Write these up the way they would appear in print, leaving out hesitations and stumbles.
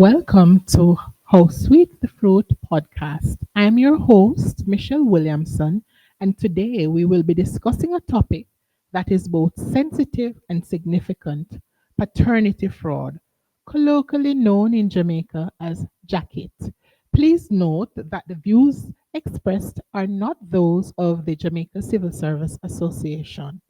Welcome to How Sweet the Fruit podcast. I'm your host, Michelle Williamson, and today we will be discussing a topic that is both sensitive and significant: paternity fraud, colloquially known in Jamaica as jacket. Please note that the views expressed are not those of the Jamaica Civil Service Association.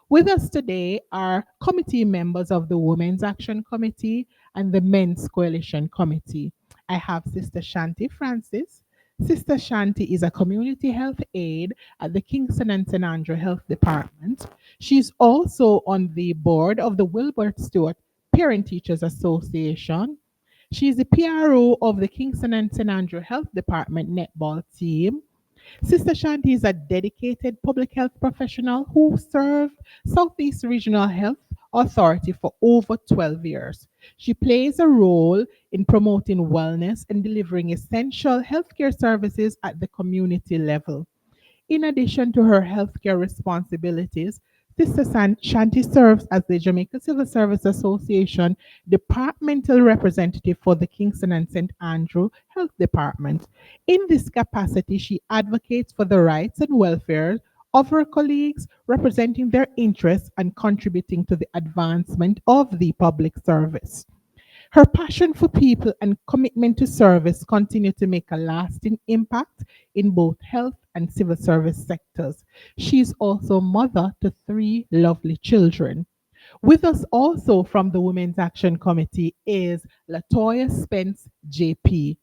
With us today are committee members of the Women's Action Committee and the Men's Coalition Committee. I have Sister Shanti Francis. Sister Shanti is a community health aide at the Kingston and St. Andrew Health Department. She's also on the board of the Wilbert Stewart Parent Teachers Association. She's the PRO of the Kingston and St. Andrew Health Department netball team. Sister Shanti is a dedicated public health professional who served Southeast Regional Health Authority for over 12 years. She plays a role in promoting wellness and delivering essential healthcare services at the community level. In addition to her healthcare responsibilities, Sister Shanti serves as the Jamaica Civil Service Association departmental representative for the Kingston and St. Andrew Health Department. In this capacity, she advocates for the rights and welfare of her colleagues, representing their interests and contributing to the advancement of the public service. Her passion for people and commitment to service continue to make a lasting impact in both health and civil service sectors. She is also mother to three lovely children. With us also from the Women's Action Committee is Latoya Spence JP.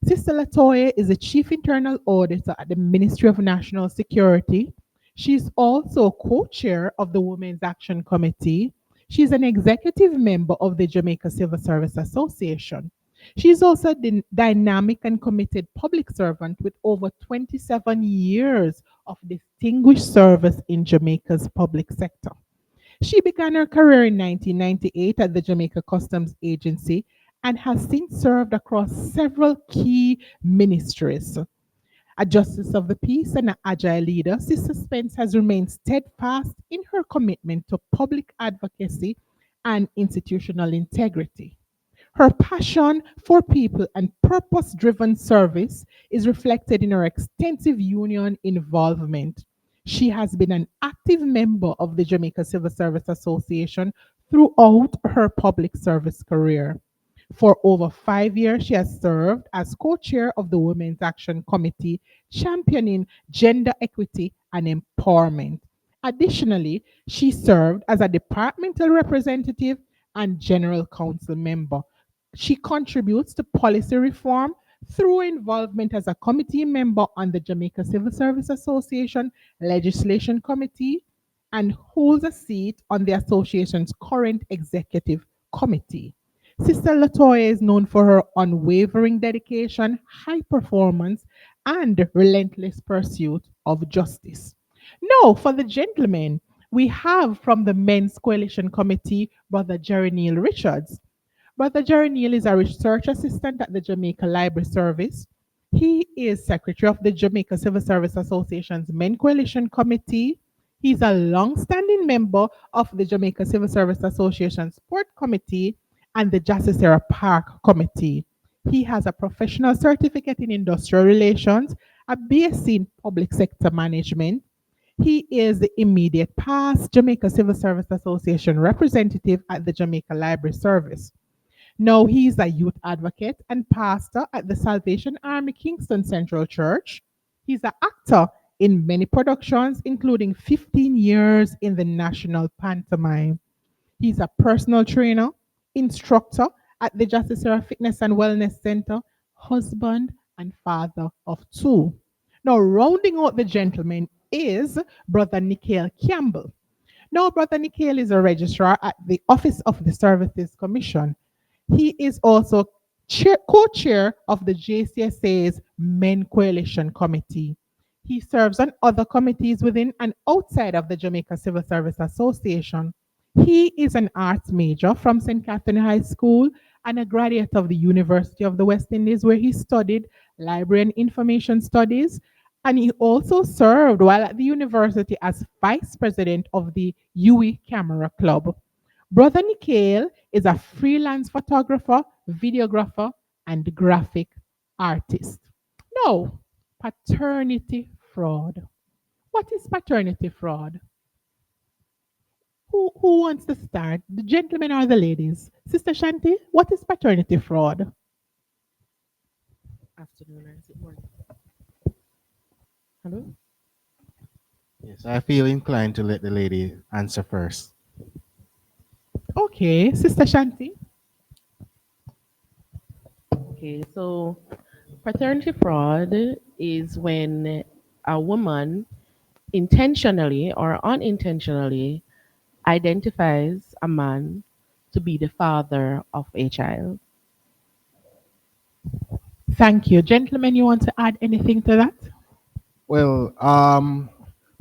Sister Latoya is the Chief Internal Auditor at the Ministry of National Security. She's also co-chair of the Women's Action Committee. She's an executive member of the Jamaica Civil Service Association. She's also a dynamic and committed public servant with over 27 years of distinguished service in Jamaica's public sector. She began her career in 1998 at the Jamaica Customs Agency and has since served across several key ministries. A justice of the peace and an agile leader, Sister Spence has remained steadfast in her commitment to public advocacy and institutional integrity. Her passion for people and purpose driven service is reflected in her extensive union involvement. She has been an active member of the Jamaica Civil Service Association throughout her public service career. For over 5 years, she has served as co chair of the Women's Action Committee, championing gender equity and empowerment. Additionally, she served as a departmental representative and general council member. She contributes to policy reform through involvement as a committee member on the Jamaica Civil Service Association Legislation Committee and holds a seat on the association's current executive committee. Sister Latoya is known for her unwavering dedication, high performance, and relentless pursuit of justice. Now, for the gentlemen, we have from the Men's Coalition Committee, Brother Jerry Neal Richards. Brother Jerry Neal is a research assistant at the Jamaica Library Service. He is secretary of the Jamaica Civil Service Association's Men Coalition Committee. He's a long-standing member of the Jamaica Civil Service Association Sport Committee and the Jassisera Park Committee. He has a professional certificate in industrial relations, a BSc in public sector management. He is the immediate past Jamaica Civil Service Association representative at the Jamaica Library Service. Now he's a youth advocate and pastor at the Salvation Army Kingston Central Church. He's an actor in many productions, including 15 years in the National Pantomime. He's a personal trainer, instructor at the Justice Fitness and Wellness Center, husband and father of two. Now, rounding out the gentleman is Brother Nikhil Campbell. Now, Brother Nikhil is a registrar at the Office of the Services Commission. He is also co-chair of the JCSA's Men Coalition Committee. He serves on other committees within and outside of the Jamaica Civil Service Association. He is an arts major from St. Catherine High School and a graduate of the University of the West Indies, where he studied library and information studies. And he also served while at the university as vice president of the UE Camera Club. Brother Nikhil is a freelance photographer, videographer, and graphic artist. Now, paternity fraud. What is paternity fraud? Who wants to start? The gentlemen or the ladies? Sister Shanti, what is paternity fraud? Afternoon, or is it morning? Hello? Yes, I feel inclined to let the lady answer first. Okay, Sister Shanti. Okay, so paternity fraud is when a woman intentionally or unintentionally identifies a man to be the father of a child. Thank you. Gentlemen, you want to add anything to that? Well,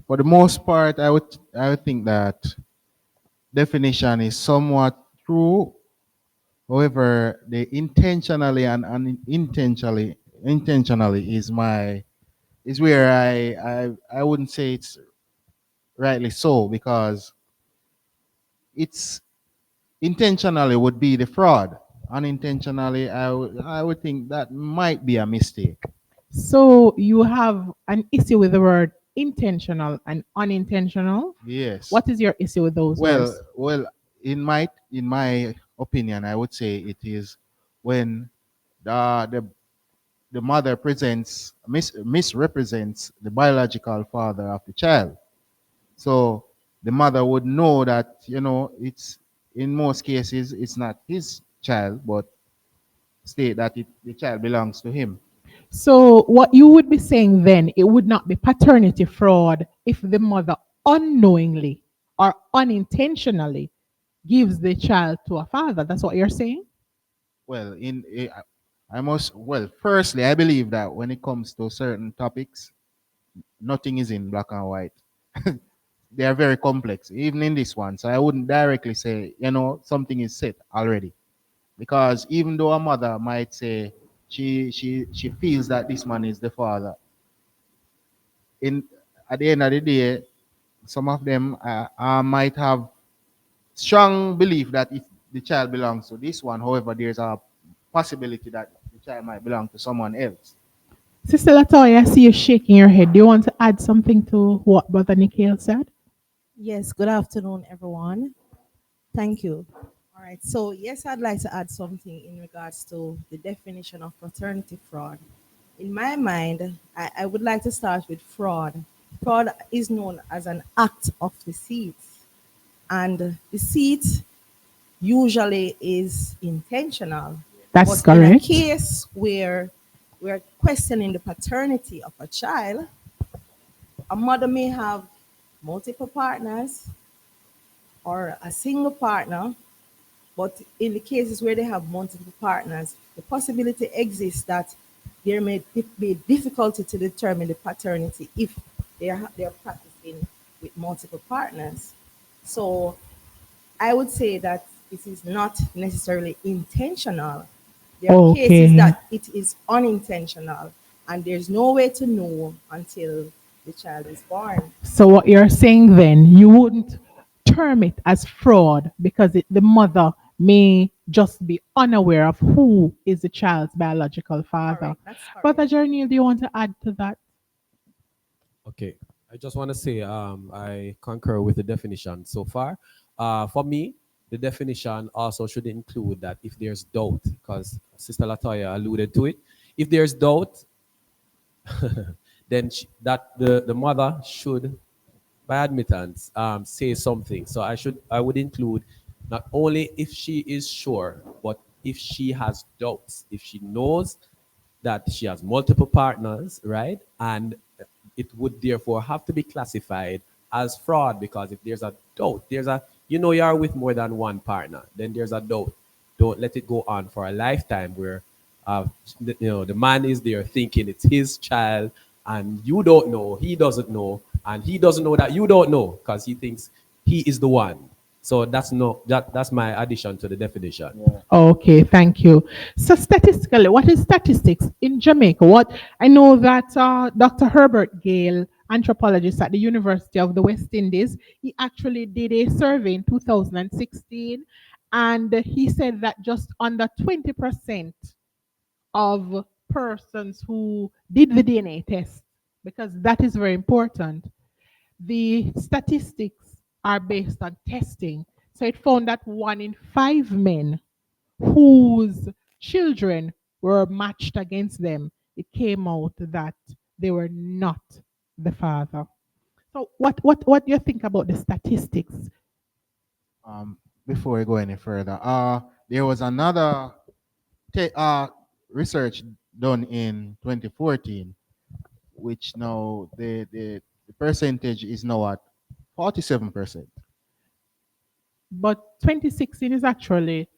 for the most part, I would think that definition is somewhat true. However, the intentionally and unintentionally is where I wouldn't say it's rightly so, because it's intentionally would be the fraud. Unintentionally, I would think that might be a mistake. So you have an issue with the word intentional and unintentional. Yes. What is your issue with those Well, words? well, in my opinion, I would say it is when the the, the mother misrepresents the biological father of the child. So the mother would know that, it's in most cases it's not his child, but state that the child belongs to him. So what you would be saying then, it would not be paternity fraud if the mother unknowingly or unintentionally gives the child to a father. That's what you're saying? Well, I must, well, firstly, I believe that when it comes to certain topics, nothing is in black and white. They are very complex, even in this one. So I wouldn't directly say, something is set already. Because even though a mother might say she feels that this man is the father, in at the end of the day, some of them might have strong belief that if the child belongs to this one, however, there's a possibility that the child might belong to someone else. Sister Latoya, I see you shaking your head. Do you want to add something to what Brother Nikhil said? Yes, good afternoon, everyone. Thank you. All right, so yes, I'd like to add something in regards to the definition of paternity fraud. In my mind, I would like to start with fraud. Fraud is known as an act of deceit, and deceit usually is intentional. That's But in a correct. case where we're questioning the paternity of a child, a mother may have multiple partners or a single partner, but in the cases where they have multiple partners, the possibility exists that there may be difficulty to determine the paternity if they're practicing with multiple partners. So I would say that it is not necessarily intentional. There are cases Okay. that it is unintentional, and there's no way to know until the child is born. So what you're saying then, you wouldn't term it as fraud because the mother may just be unaware of who is the child's biological father. Correct, that's correct. Brother Jerniel, do you want to add to that? Okay, I just want to say I concur with the definition so far. For me, the definition also should include that if there's doubt, because Sister Latoya alluded to it, if there's doubt, then that the mother should, by admittance, say something. So I would include not only if she is sure, but if she has doubts, if she knows that she has multiple partners, right? And it would therefore have to be classified as fraud, because if there's a doubt, you are with more than one partner, then there's a doubt. Don't let it go on for a lifetime where the man is there thinking it's his child, and you don't know, he doesn't know, and he doesn't know that you don't know because he thinks he is the one. So that's my addition to the definition. Okay, thank you. So statistically, what is statistics in Jamaica? What I know that Dr. Herbert Gale anthropologist at the University of the West Indies. He actually did a survey in 2016, and he said that just under 20% of persons who did the DNA test, because that is very important, the statistics are based on testing. So it found that 1 in 5 men whose children were matched against them, it came out that they were not the father. So what do you think about the statistics? Um, before we go any further, there was another te- uh, research done in 2014, which now the percentage is now at 47%. But 2016 is actually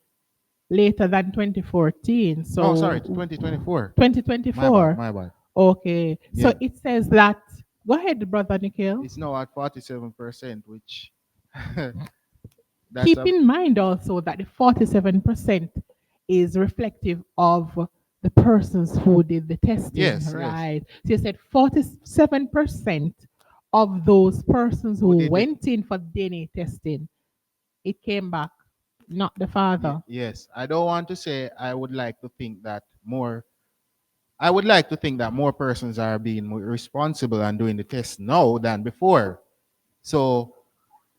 later than 2014. No, sorry, So 2024. My bad, 2024. my bad. Okay. So Yeah, it says that, go ahead, Brother Nikhil. it's now at 47%, which that's Keep a in mind also that the 47% is reflective of the persons who did the testing, yes, yes. right? So you said 47% of those persons Who who did it? went in for DNA testing, it came back not the father. Yes, I don't want to say I would like to think that more. I would like to think that more persons are being more responsible and doing the test now than before. So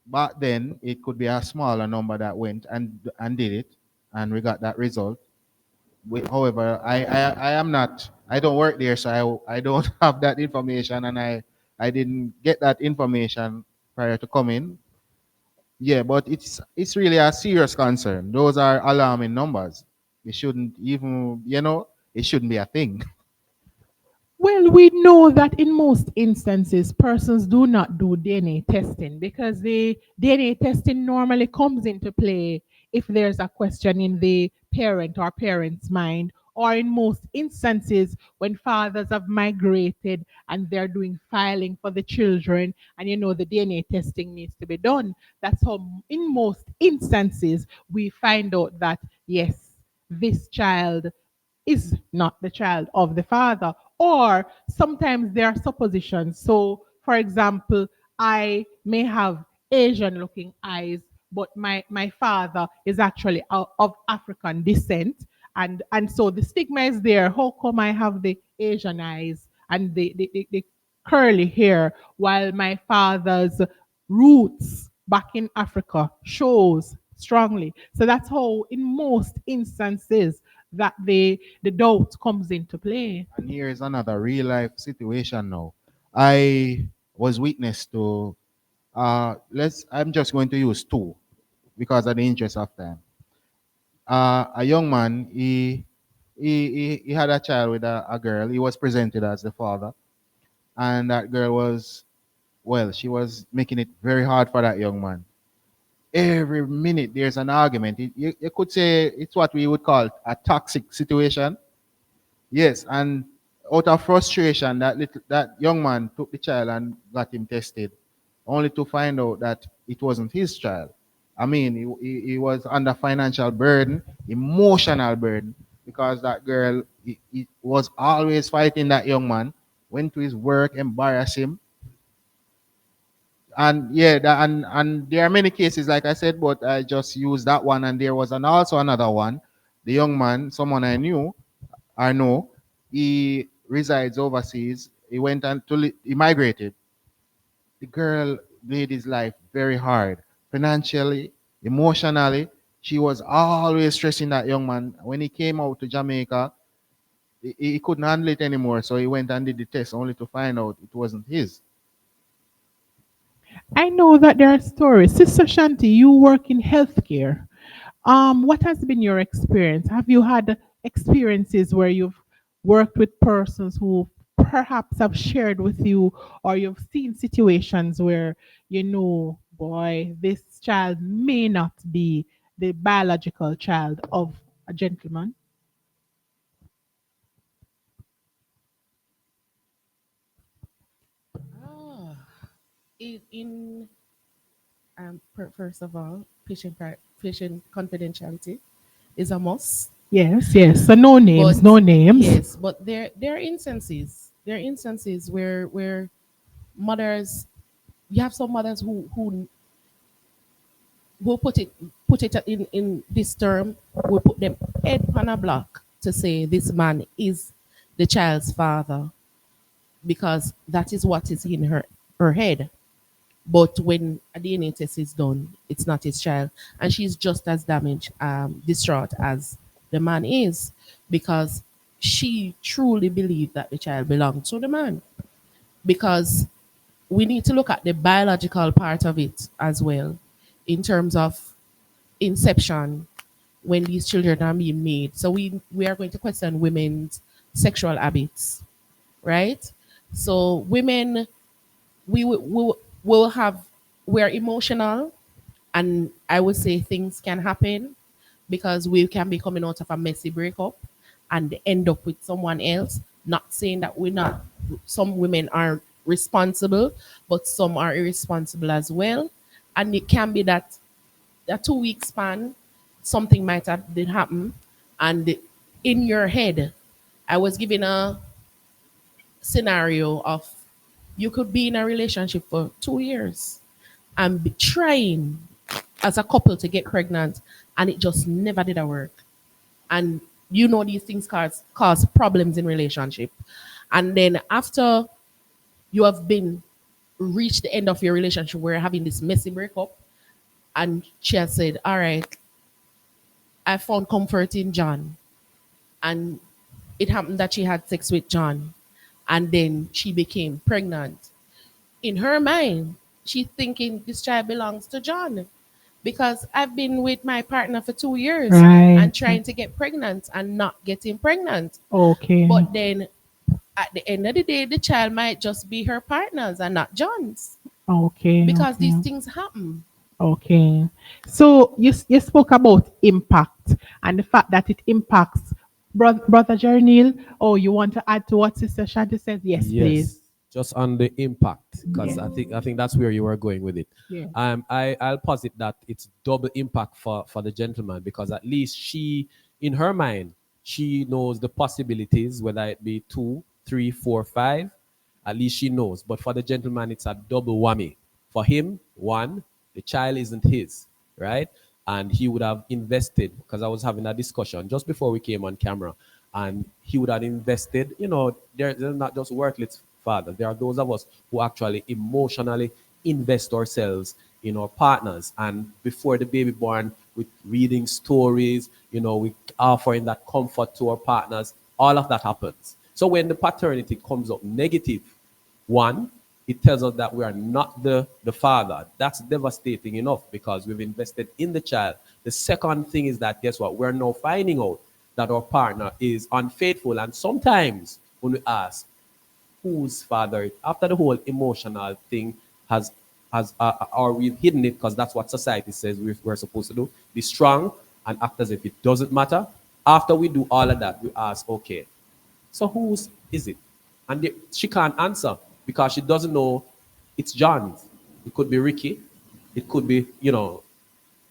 back then, it could be a smaller number that went and did it, and we got that result. However, I am not. I don't work there, so I don't have that information, and I didn't get that information prior to coming. Yeah, but it's really a serious concern. Those are alarming numbers. It shouldn't even, it shouldn't be a thing. Well, we know that in most instances, persons do not do DNA testing because the DNA testing normally comes into play if there's a question in the parent or parent's mind, or in most instances when fathers have migrated and they're doing filing for the children, and the DNA testing needs to be done. That's how, in most instances, we find out that yes, this child is not the child of the father. Or sometimes there are suppositions. So, for example, I may have Asian looking eyes, but my father is actually of African descent. And so the stigma is there. How come I have the Asian eyes and the curly hair while my father's roots back in Africa shows strongly? So that's how, in most instances, that the doubt comes into play. And here's another real life situation now. I was witness to I'm just going to use two because of the interest of time. A young man, he had a child with a girl. He was presented as the father, and that girl was, well, she was making it very hard for that young man. Every minute there's an argument. You could say it's what we would call a toxic situation. Yes, and out of frustration, that young man took the child and got him tested, only to find out that it wasn't his child. I mean, he was under financial burden, emotional burden, because that girl he was always fighting that young man, went to his work, embarrassed him, and yeah, and there are many cases, like I said, but I just used that one, and there was also another one. The young man, someone I know, he resides overseas. He went and he migrated. The girl made his life very hard, financially, emotionally. She was always stressing that young man. When he came out to Jamaica, he couldn't handle it anymore, so he went and did the test, only to find out it wasn't his. I know that there are stories. Sister Shanti, you work in healthcare. What has been your experience? Have you had experiences where you've worked with persons who perhaps have shared with you, or you've seen situations where boy, this child may not be the biological child of a gentleman? Ah, in first of all, patient confidentiality is a must. Yes, yes. So no names, But no names. yes, but there are instances. There are instances where mothers, you have some mothers who put it in this term, will put them head on a block to say this man is the child's father because that is what is in her head. But when a DNA test is done, it's not his child, and she's just as damaged, distraught as the man is, because she truly believed that the child belonged to the man. Because we need to look at the biological part of it as well, in terms of inception, when these children are being made. So we are going to question women's sexual habits, right? So women, we will have, we're emotional, and I would say things can happen because we can be coming out of a messy breakup and end up with someone else. Not saying that we're not, some women are responsible, but some are irresponsible as well. And it can be that a 2 week span, something might have did happen, and in your head, I was given a scenario of, you could be in a relationship for 2 years and be trying as a couple to get pregnant, and it just never did work. And these things cause problems in relationship. And then after you have been reached the end of your relationship, where you're having this messy breakup, and she has said, all right, I found comfort in John. And it happened that she had sex with John, and then she became pregnant. In her mind, she's thinking this child belongs to John because I've been with my partner for 2 years Right. and trying to get pregnant and not getting pregnant. Okay. But then at the end of the day, the child might just be her partner's and not John's, Okay. because these Okay. things happen. Okay. So you spoke about impact and the fact that it impacts Brother Jerniel. Oh, you want to add to what Sister Shanti says? Yes, please. Yes, just on the impact, because Yes. I think that's where you were going with it. Yes. I'll posit that it's double impact for the gentleman, because at least she, in her mind, she knows the possibilities, whether it be two, three, four, five. At least she knows. But for the gentleman, it's a double whammy. For him, one, the child isn't his, right? And he would have invested, because I was having a discussion just before we came on camera, and he would have invested. They're not just worthless fathers. There are those of us who actually emotionally invest ourselves in our partners. And before the baby born, with reading stories, we offering that comfort to our partners. All of that happens. So when the paternity comes up negative, one, it tells us that we are not the father. That's devastating enough, because we've invested in the child. The second thing is that, guess what? We're now finding out that our partner is unfaithful. And sometimes when we ask whose father, after the whole emotional thing has or we've hidden it, because that's what society says we're supposed to do, be strong and act as if it doesn't matter. After we do all of that, we ask, okay, so whose is it? And she can't answer, because she doesn't know it's John's. It could be Ricky. It could be,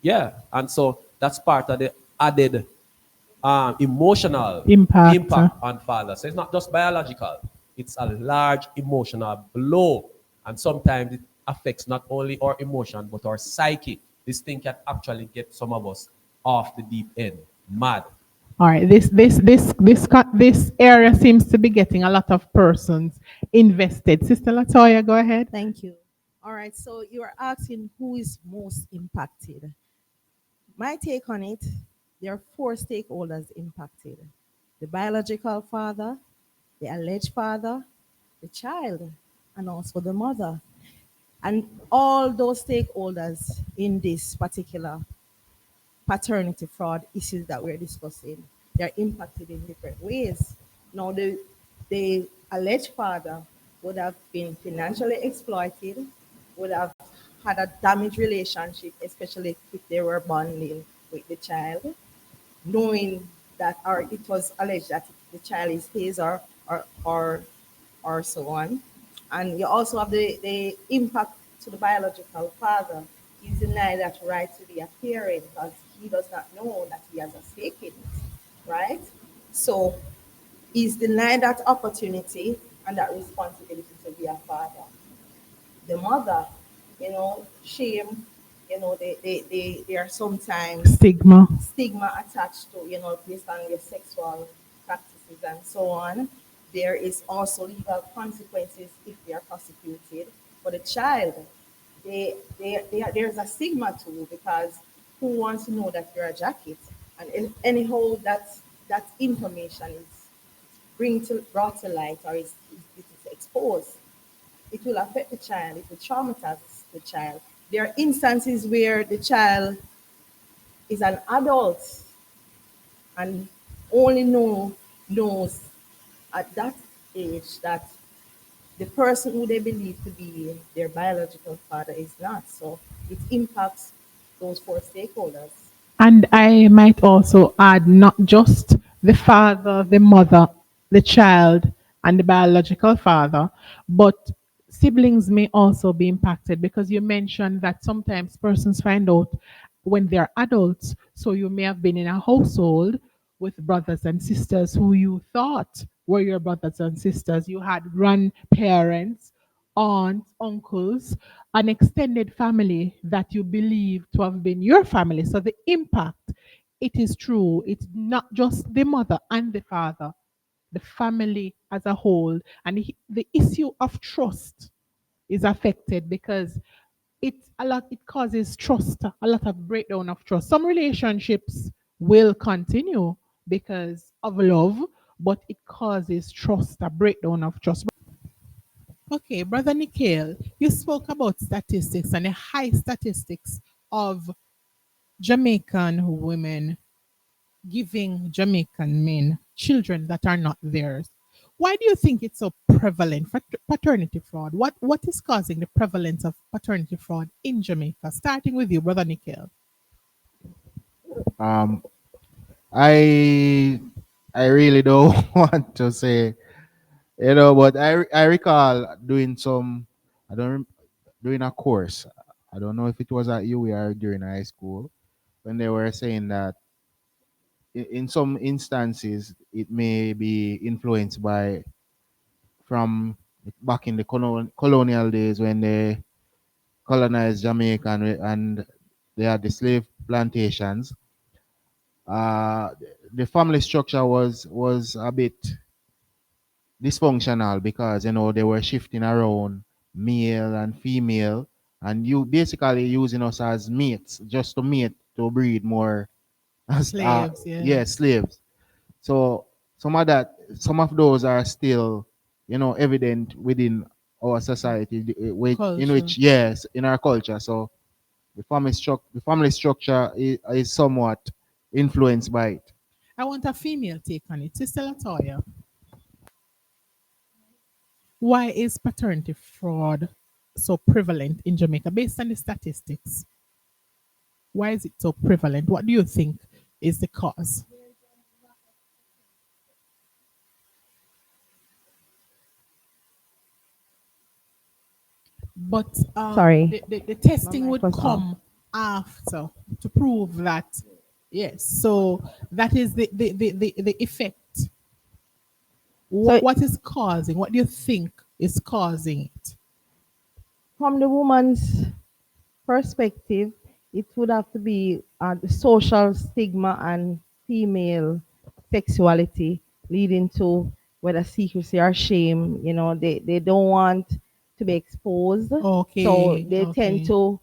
yeah. And so that's part of the added emotional Impact. impact on father. So it's not just biological, it's a large emotional blow. And sometimes it affects not only our emotion, but our psyche. This thing can actually get some of us off the deep end, mad. All right. This area seems to be getting a lot of persons invested. Sister Latoya, go ahead. Thank you. All right, so you are asking who is most impacted. My take on it, there are four stakeholders impacted: the biological father, the alleged father, the child, and also the mother. And all those stakeholders in this particular paternity fraud issues that we're discussing, they're impacted in different ways. Now, the alleged father would have been financially exploited, would have had a damaged relationship, especially if they were bonding with the child, knowing that, or it was alleged that the child is his, or so on. And you also have the impact to the biological father. He's denied that right to be a parent because he does not know that he has a stake in it, right? So he's denied that opportunity and that responsibility to be a father. the mother, shame, there are sometimes Stigma. stigma attached to, based on your sexual practices and so on. There is also legal consequences if they are prosecuted. For the child, there's a stigma too because who wants to know that you're a jacket? And anyhow, that information is brought to light or it is exposed, it will affect the child, it will traumatize the child. There are instances where the child is an adult and only knows at that age that the person who they believe to be their biological father is not. So it impacts those four stakeholders. And I might also add not just the father, the mother, the child, and the biological father, but siblings may also be impacted because you mentioned that sometimes persons find out when they're adults. So you may have been in a household with brothers and sisters who you thought were your brothers and sisters. You had grandparents, aunts, uncles, an extended family that you believe to have been your family. So the impact, it is true, it's not just the mother and the father, the family as a whole. And the issue of trust is affected because it causes trust, a lot of breakdown of trust. Some relationships will continue because of love, but it causes trust, a breakdown of trust. Okay, Brother Nikhil, you spoke about statistics and the high statistics of Jamaican women giving Jamaican men children that are not theirs. Why do you think it's so prevalent for paternity fraud? What is causing the prevalence of paternity fraud in Jamaica? Starting with you, Brother Nikhil. Um, I I really don't want to say, but I recall doing some, I don't rem- doing a course. I don't know if it was at UWE or during high school when they were saying that in some instances it may be influenced by from back in the colonial days when they colonized Jamaica and they had the slave plantations. Uh, the family structure was a bit dysfunctional because they were shifting around male and female, and you basically using us as mates just to mate to breed more as Slaves, yeah, yes. slaves. So some of those are still evident within our society, in Culture. which, yes, in our culture. So the family structure is somewhat influenced by it. I want a female take on it. Sister Latoya, why is paternity fraud so prevalent in Jamaica based on the statistics? Why is it so prevalent? What do you think is the cause? But Sorry, the my testing mic would was off. come after to prove that, yes. So that is the effect. So What is causing? What do you think is causing it? from the woman's perspective, it would have to be the social stigma and female sexuality leading to whether secrecy or shame. They don't want to be exposed. So Okay, they tend okay. to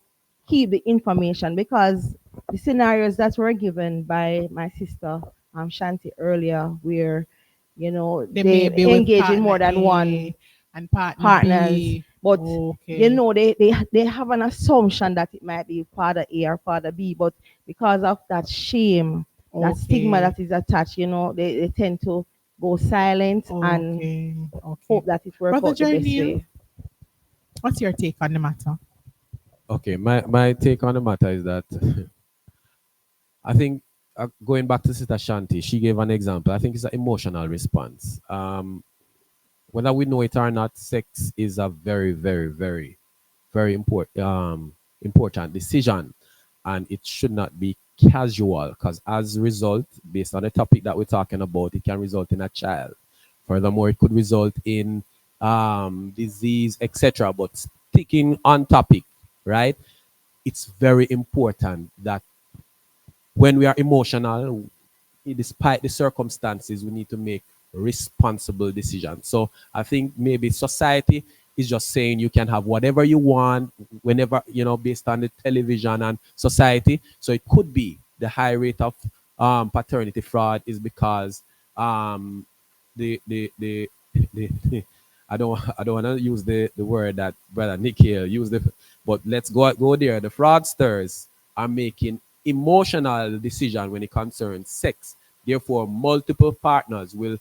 keep the information because the scenarios that were given by my sister Shanti earlier, where They they may be with engage in partner more than one A and partner partners, B. but Okay, they have an assumption that it might be father A or father B, but because of that shame, that stigma okay, that is attached, they tend to go silent and okay, okay. hope that it work Brother out the best Jarnil, way. what's your take on the matter? Okay, my take on the matter is that I think going back to Sister Shanti, she gave an example. I think it's an emotional response. Whether we know it or not, sex is a very, very, very, very important decision, and it should not be casual. Because as a result, based on the topic that we're talking about, it can result in a child. Furthermore, it could result in disease, etc. But sticking on topic, right? It's very important that when we are emotional, despite the circumstances, we need to make responsible decisions. So I think maybe society is just saying you can have whatever you want whenever, based on the television and society. So it could be the high rate of paternity fraud is because um, the I don't want to use the word that brother Nick here used, but let's go there. The fraudsters are making emotional decision when it concerns sex. Therefore, multiple partners will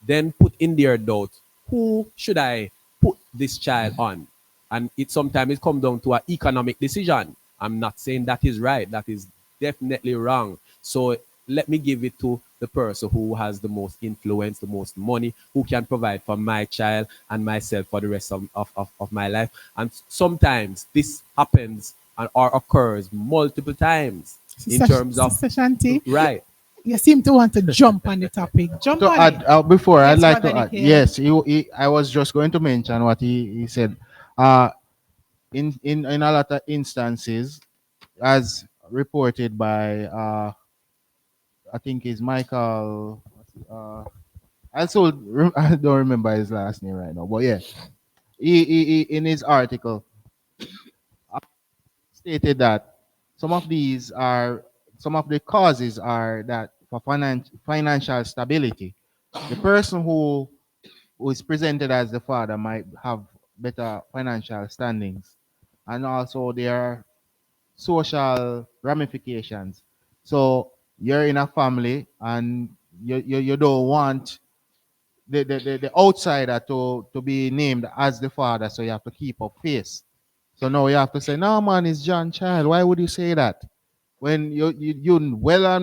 then put in their doubt, who should I put this child on? And it sometimes it comes down to an economic decision. I'm not saying that is right. That is definitely wrong. So let me give it to the person who has the most influence, the most money, who can provide for my child and myself for the rest of my life. And sometimes this happens or occurs multiple times in terms of Sister Shanti, right. you seem to want to jump on the topic. Jump To on it. add, before I'd Yes, like Brother to add, Nikhil. yes, I was just going to mention what he said. Uh, in a lot of instances, as reported by I think is Michael. Also, I don't remember his last name right now, but yeah, he in his article stated that some of these are some of the causes are that for financial stability, the person who is presented as the father might have better financial standings, and also there are social ramifications. So you're in a family and you don't want the outsider to be named as the father, so you have to keep up face. So now you have to say, no man, it's John Child. Why would you say that? When you well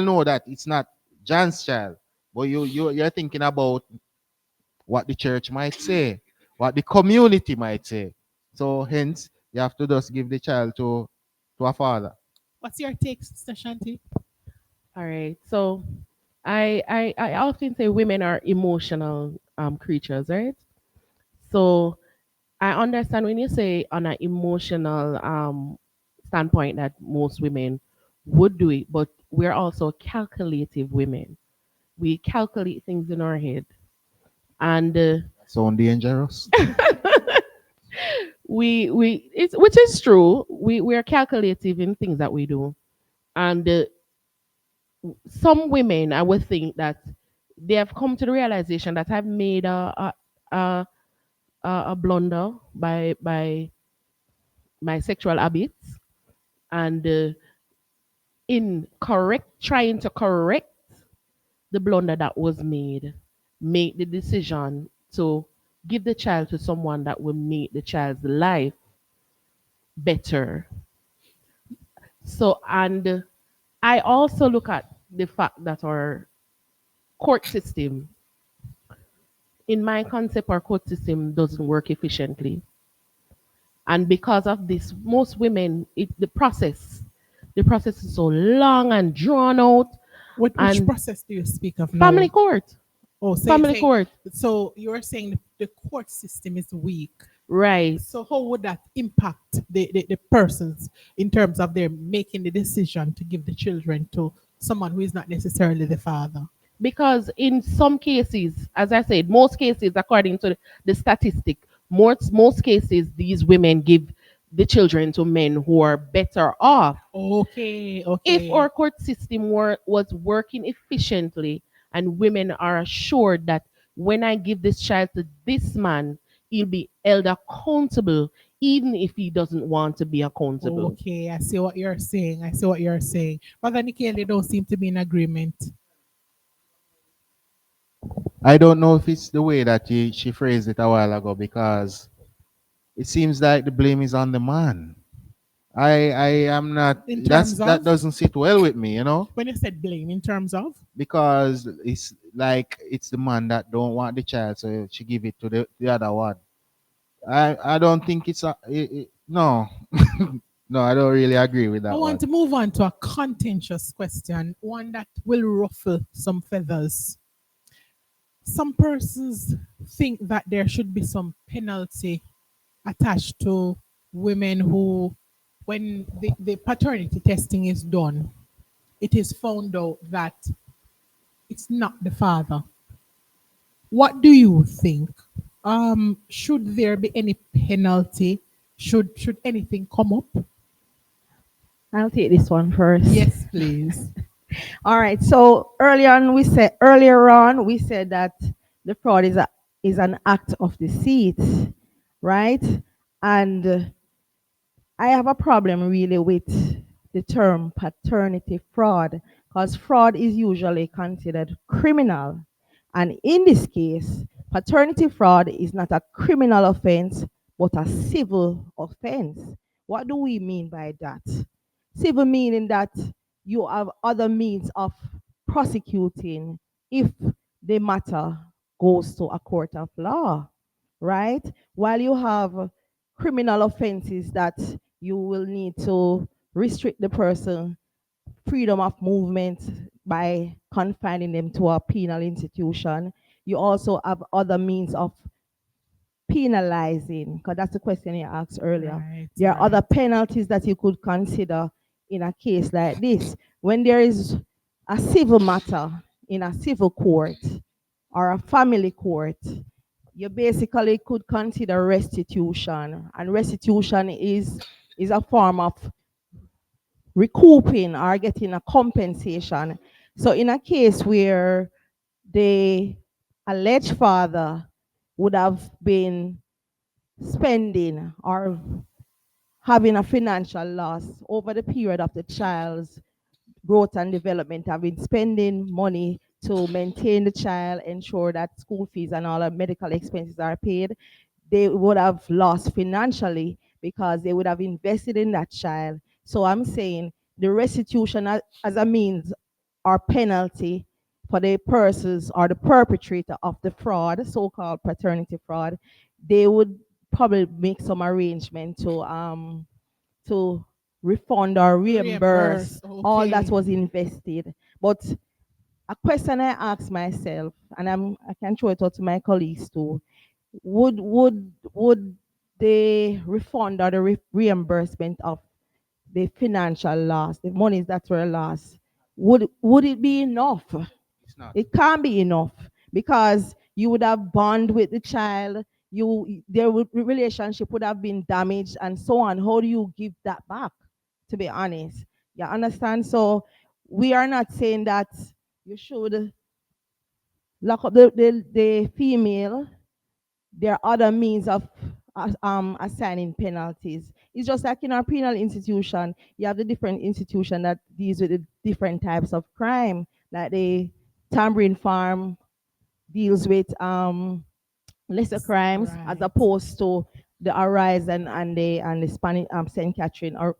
know that it's not John's child, but you're thinking about what the church might say, what the community might say. So hence you have to just give the child to a father. What's your take, Sister Shanti? All right. So I often say women are emotional creatures, right? So I understand when you say on an emotional standpoint that most women would do it, but we're also calculative women. We calculate things in our head, and Sound dangerous. we it's which is true. We are calculative in things that we do, and some women I would think that they have come to the realization that I've made a, a blunder by my sexual habits, and in correct trying to correct the blunder that was made, make the decision to give the child to someone that will make the child's life better. So, and I also look at the fact that our court system, in my concept, our court system doesn't work efficiently. And because of this, most women, the process is so long and drawn out. Which And process do you speak of family now? court, Oh, so you're family saying, court, so you're saying the court system is weak. right? So how would that impact the persons in terms of their making the decision to give the children to someone who is not necessarily the father? Because in some cases, as I said, most cases, according to the statistic, most cases, these women give the children to men who are better off. Okay, If okay. our court system was working efficiently and women are assured that when I give this child to this man, he'll be held accountable, even if he doesn't want to be accountable. Okay, I see what you're saying. I see what you're saying. Brother Nikhil, they don't seem to be in agreement. I don't know if it's the way that she phrased it a while ago because it seems like the blame is on the man. I am not. In terms That of, doesn't sit well with me, when you said blame, in terms of, because it's like it's the man that don't want the child, so she give it to the other one. I don't think it's no. No, I don't really agree with I that want one. to move on to a contentious question, one that will ruffle some feathers. Some persons think that there should be some penalty attached to women who, when the paternity testing is done, it is found out that it's not the father. What do you think? Should there be any penalty? Should anything come up? I'll take this one first. Yes, please. All right. So earlier on we said that the fraud is an act of deceit, right? And I have a problem really with the term paternity fraud because fraud is usually considered criminal. And in this case, paternity fraud is not a criminal offense, but a civil offense. What do we mean by that? Civil meaning that you have other means of prosecuting if the matter goes to a court of law, right? While you have criminal offenses that you will need to restrict the person freedom of movement by confining them to a penal institution. You also have other means of penalizing, because that's the question you asked earlier. Right, There are other right. penalties that you could consider in a case like this. When there is a civil matter in a civil court or a family court, you basically could consider restitution. And restitution is a form of recouping or getting a compensation. So in a case where the alleged father would have been spending or having a financial loss over the period of the child's growth and development, have been spending money to maintain the child, ensure that school fees and all the medical expenses are paid, they would have lost financially because they would have invested in that child. So I'm saying the restitution as a means or penalty for the persons or the perpetrator of the fraud, so-called paternity fraud, they would probably make some arrangement to refund or reimburse Reimburse. all that Okay. was invested. But a question I ask myself, and I can throw it out to my colleagues too, would the refund or the reimbursement of the financial loss, the monies that were lost, would it be enough? It's not. It can't be enough because you would have bond with the child, their relationship would have been damaged and so on. How do you give that back? To be honest, you understand. So we are not saying that you should lock up the female. There are other means of assigning penalties. It's just like in our penal institution, you have the different institution that deals with the different types of crime, like the tambourine farm deals with lesser crimes as Right. opposed to the Arise and the Spanish St. Catherine or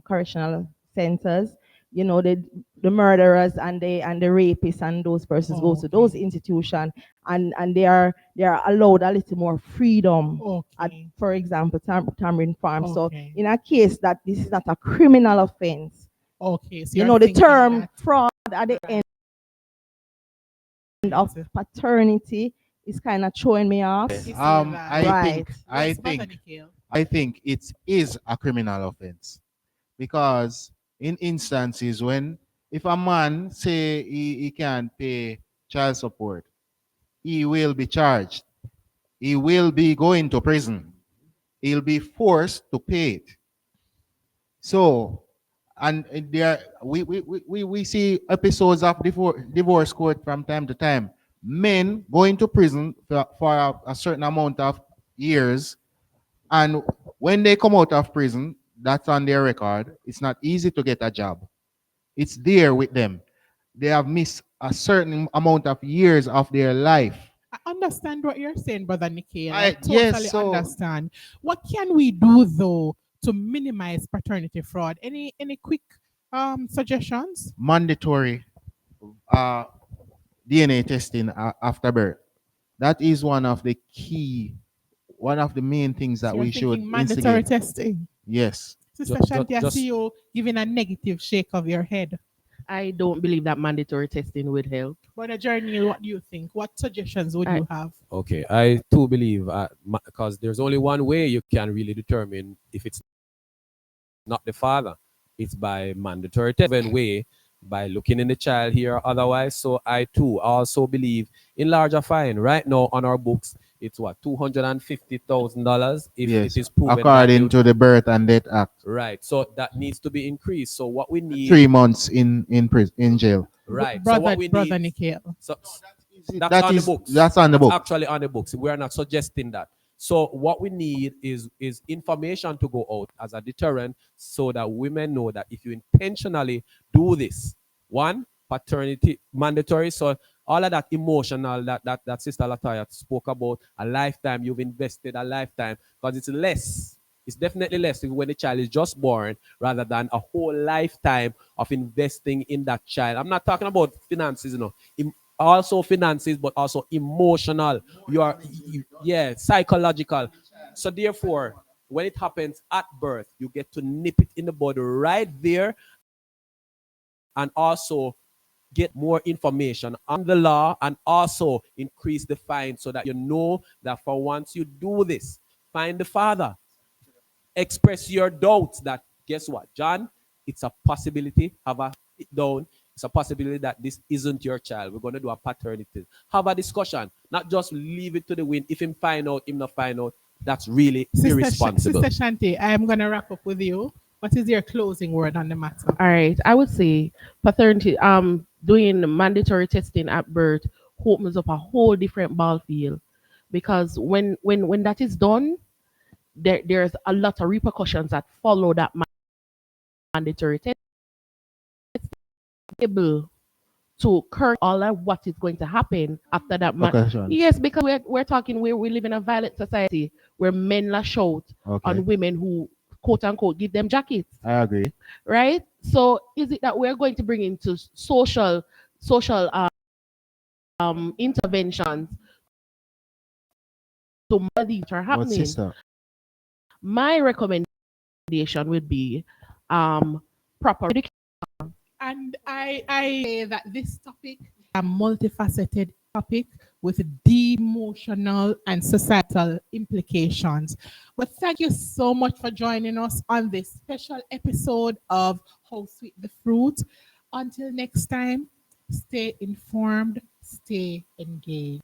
correctional centers. You know, the murderers and the rapists and those persons go to those Okay. institutions, and they are allowed a little more freedom at, Okay. for example, Tamarind Farm. So Okay. in a case that this is not a criminal offense, Okay. So you you're know, the thinking term that fraud at the end of paternity is kind of throwing me off. you say that. I Right. think I Yes, Brother think Nikhil. I think it is a criminal offense because in instances when if a man say he can't pay child support, he will be charged. He will be going to prison. He'll be forced to pay it. So, and there we see episodes of divorce court from time to time. Men going to prison for a certain amount of years, and when they come out of prison, that's on their record. It's not easy to get a job. It's there with them. They have missed a certain amount of years of their life. I understand what you're saying, Brother Nikhil. I I yes, totally so understand. What can we do though to minimize paternity fraud? Any quick suggestions? mandatory uh, DNA testing after birth. That is one of the main things So that you're we should thinking mandatory instigate. testing. Yes. Sister Shanti, I see Just you giving a negative shake of your head. I don't believe that mandatory testing would help. Brother Journey, what do you think? What suggestions would I, you have? Okay, I too believe because there's only one way you can really determine if it's not the father. It's by mandatory testing way, by looking in the child here or otherwise. So I too also believe in larger fine. Right now on our books, it's what $250,000 if it Yes, is proven that according to the Birth and Death Act, right. So that needs to be increased. So what we need 3 months in prison, in jail. right. So what Brother, we Brother need Nikhil. so that's That on the is books. that's on the That's book. actually on the books. We are not suggesting that. So what we need is information to go out as a deterrent, so that women know that if you intentionally do this, one, paternity mandatory. So all of that emotional that Sister Latoya spoke about, a lifetime you've invested a lifetime, because it's less. It's definitely less when the child is just born rather than a whole lifetime of investing in that child. I'm not talking about finances, also finances, but also emotional. Yeah, psychological. So therefore, when it happens at birth, you get to nip it in the bud right there, and also get more information on the law, and also increase the fine, so that you know that for once you do this, find the father, express your doubts that guess what, John, it's a possibility. Have a sit down. It's a possibility that this isn't your child. We're going to do a paternity. Have a discussion, not just leave it to the wind. If him find out, him not find out, that's really Sister irresponsible. Shanti, I am going to wrap up with you. What is your closing word on the matter? all right, I would say paternity, doing mandatory testing at birth opens up a whole different ball field, because when that is done, there's a lot of repercussions that follow that mandatory test. Able to curb all of what is going to happen after that man. Occasions. Yes, because we're talking where we live in a violent society where men lash out Okay, on women who quote unquote give them jackets, I agree. right? So is it that we're going to bring into social interventions to mother these are But happening? sister, My recommendation would be proper education. And I say that this topic is a multifaceted topic with deep emotional and societal implications. But thank you so much for joining us on this special episode of How Sweet the Fruit. Until next time, stay informed, stay engaged.